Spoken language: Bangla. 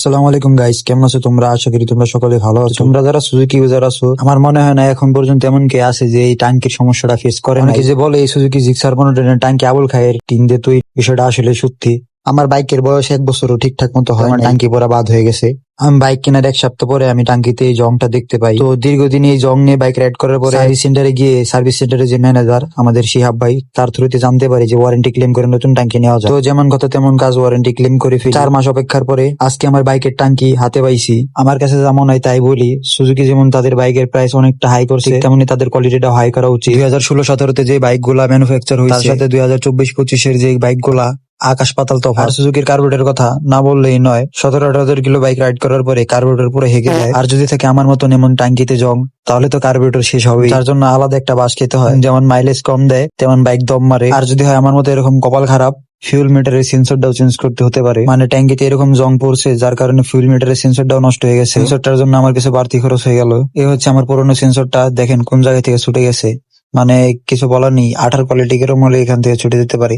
আসসালামু আলাইকুম গাইস, কেমন আছো তোমরা? আশা করি তোমরা সকলে ভালো আছো। তোমরা যারা সুজুকি ইউজার আছো, আমার মনে হয় না এখন পর্যন্ত এমন কে আছে যে এই টাঙ্কির সমস্যাটা ফেস করে। অনেকে যে বলে এই সুজুকি জিক্সার 15 টাঙ্কি আবুল খায়ের টিন দিয়ে তৈরি, বিষয়টা আসলে সত্যি। আমার বাইকের বয়স 1 বছরও ঠিকঠাক মতো হয়, আমার টাঙ্কি পরা বাদ হয়ে গেছে। আমি বাইক কেনার 1 সপ্তাহ পরে আমি টাঙ্কিতে এই জংটা দেখতে পাই। তো দীর্ঘদিন এই জং নিয়ে বাইক রাইড করার পরে সার্ভিস সেন্টারে গিয়ে সার্ভিস সেন্টারে যে ম্যানেজার আমাদের শিহাব ভাই, তার থ্রুতে জানতে পারি যে ওয়ারেন্টি ক্লেম করে নতুন টাঙ্কি নেওয়া যায়। তো যেমন কথা তেমন কাজ, ওয়ারেন্টি ক্লেম করে ফেলি। 4 মাস অপেক্ষার পরে আজকে আমার বাইকের টাঙ্কি হাতে পাইছি। আমার কাছে যা মনে হয় তাই বলি, সুজুকি যেমন তাদের বাইকের প্রাইস অনেকটা হাই করছে, তেমনি তাদের কোয়ালিটিটা হাই করা উচিত। 2016-17 যে বাইক গুলা ম্যানুফ্যাকচার হয়েছে, তার সাথে 2024-25 যে বাইক গুলা আকাশ পাতাল তফাৎ। আর সুজুকির কার্বোরেটের কথা না বললেই নয়। 17-18 কিলো বাইক রাইড করার পরে কার্বোরেটর পুরো হেগে যায়। আর যদি থাকে আমার মতন এমন টাঙ্কিতে জং, তাহলে তো কার্বোরেটর শেষ হবে। তার জন্য আলাদা একটা বাস খেতে হয়। যেমন মাইলেজ কম দেয় তেমন বাইক দম মারে। আর যদি হয় আমার মতো এরকম কপাল খারাপ, ফিউল মিটারের সেন্সরটাও চেঞ্জ করতে হতে পারে। মানে ট্যাঙ্কিতে এরকম জং পড়ছে যার কারণে ফিউল মিটারের সেন্সরটাও নষ্ট হয়ে গেছে। সেন্সরটার জন্য আমার কিছু বাড়তি খরচ হয়ে গেল। এ হচ্ছে আমার পুরোনো সেন্সরটা, দেখেন কোন জায়গা থেকে ছুটে গেছে। মানে কিছু বলার নেই, আঠার কোয়ালিটি কেরম হলে এখান থেকে ছুটে যেতে পারে।